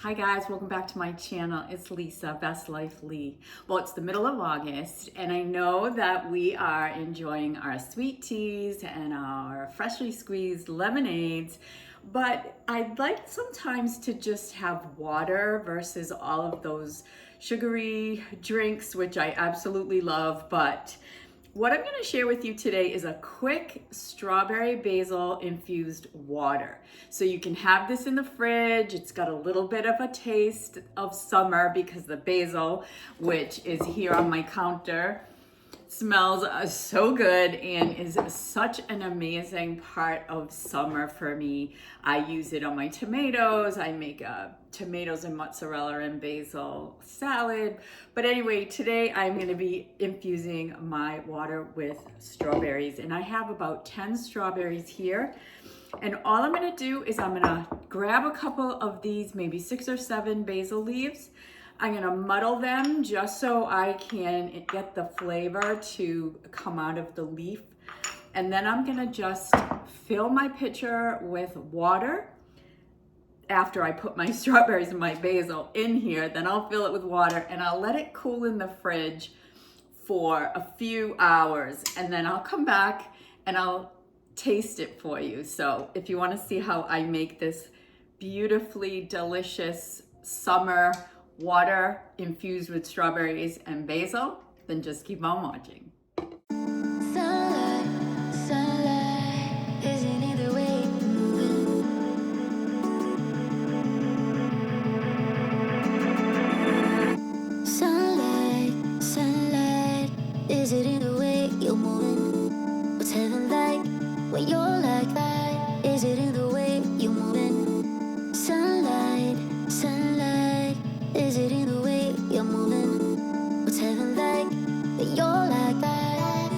Hi guys, welcome back to my channel. It's Lisa, Best Life Lee. Well, it's the middle of August and I know that we are enjoying our sweet teas and our freshly squeezed lemonades, but I'd like sometimes to just have water versus all of those sugary drinks, which I absolutely love, but what I'm going to share with you today is a quick strawberry basil infused water. So you can have this in the fridge. It's got a little bit of a taste of summer because the basil, which is here on my counter, smells so good and is such an amazing part of summer for me. I use it on my tomatoes. I make a tomatoes and mozzarella and basil salad. But anyway, today I'm going to be infusing my water with strawberries, and I have about 10 strawberries here. And all I'm going to do is I'm going to grab a couple of these, maybe 6 or 7 basil leaves. I'm going to muddle them just so I can get the flavor to come out of the leaf. And then I'm going to just fill my pitcher with water. After I put my strawberries and my basil in here, then I'll fill it with water and I'll let it cool in the fridge for a few hours. And then I'll come back and I'll taste it for you. So if you want to see how I make this beautifully delicious summer water infused with strawberries and basil, then just keep on watching. Is it in the way you're moving? What's heaven like when you're like that? Is it in the way you're moving? Sunlight, sunlight. Is it in the way you're moving? What's heaven like when you're like that?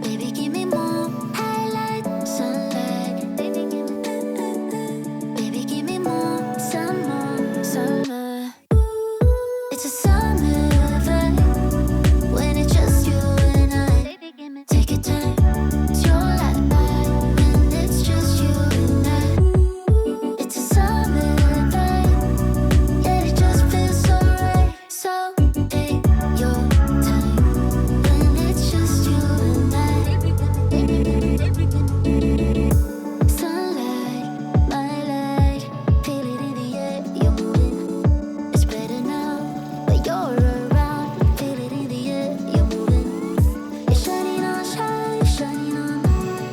Baby, give me more highlight, sunlight. Baby, give me more, some more, summer. It's a summer vibe when it's just you and I. Take your time, it's your life when it's just you and I. It's a summer vibe, yeah, it just feels so right. So take your time when it's just you and I. Sunlight, my light, feel it in the air, you're moving. It's better now. You're around, feel it in the air, you're moving. You're shining on, shining on.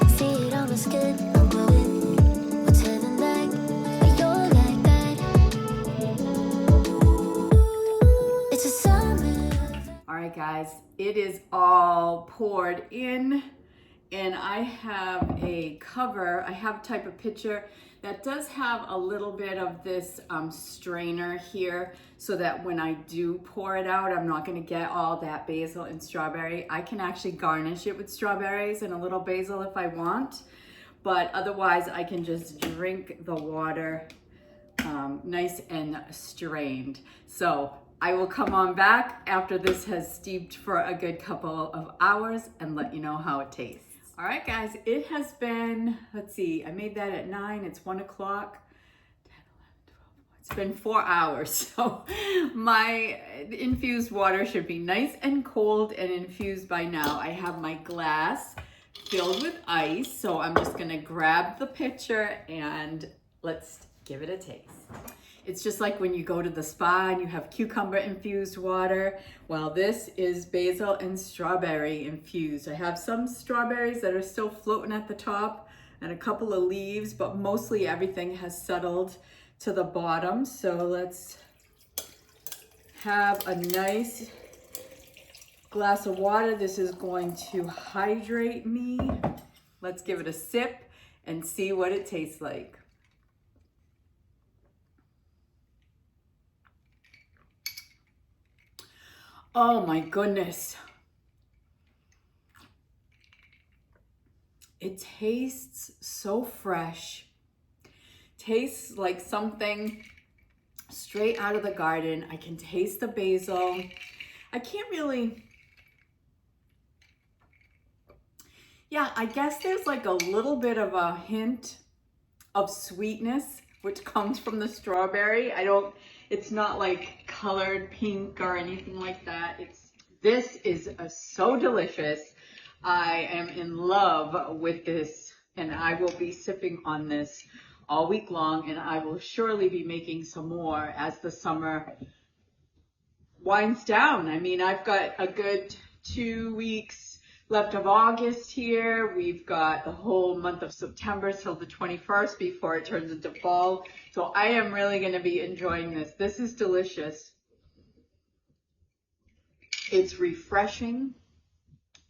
See it on the skin, I'm glowing. What's heaven like when you're like that? It's a summer. All right, guys, it is all poured in, and I have a cover. I have a type of pitcher that does have a little bit of this strainer here so that when I do pour it out, I'm not going to get all that basil and strawberry. I can actually garnish it with strawberries and a little basil if I want, but otherwise I can just drink the water nice and strained. So I will come on back after this has steeped for a good couple of hours and let you know how it tastes. All right, guys, it has been, let's see, I made that at 9, it's 1 o'clock, 10, 11, 12, it's been 4 hours. So my infused water should be nice and cold and infused by now. I have my glass filled with ice, so I'm just gonna grab the pitcher and let's give it a taste. It's just like when you go to the spa and you have cucumber infused water. Well, this is basil and strawberry infused. I have some strawberries that are still floating at the top and a couple of leaves, but mostly everything has settled to the bottom. So let's have a nice glass of water. This is going to hydrate me. Let's give it a sip and see what it tastes like. Oh my goodness. It tastes so fresh. Tastes like something straight out of the garden. I can taste the basil. I can't really, yeah, I guess there's like a little bit of a hint of sweetness, which comes from the strawberry. It's not like colored pink or anything like that. This is so delicious. I am in love with this, and I will be sipping on this all week long, and I will surely be making some more as the summer winds down. I mean, I've got a good 2 weeks left of August here. We've got the whole month of September till the 21st before it turns into fall. So I am really going to be enjoying this. This is delicious. It's refreshing.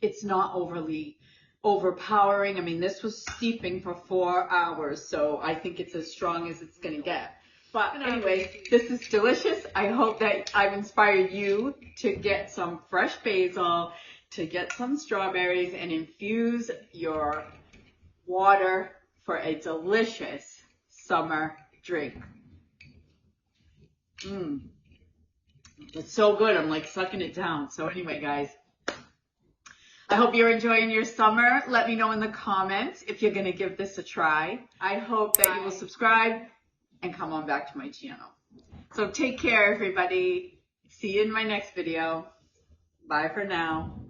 It's not overly overpowering. I mean, this was steeping for 4 hours, so I think it's as strong as it's going to get. But anyway, this is delicious. I hope that I've inspired you to get some fresh basil, to get some strawberries, and infuse your water for a delicious summer drink. It's so good. I'm like sucking it down. So anyway, guys, I hope you're enjoying your summer. Let me know in the comments if you're going to give this a try. I hope that you will subscribe and come on back to my channel. So take care, everybody. See you in my next video. Bye for now.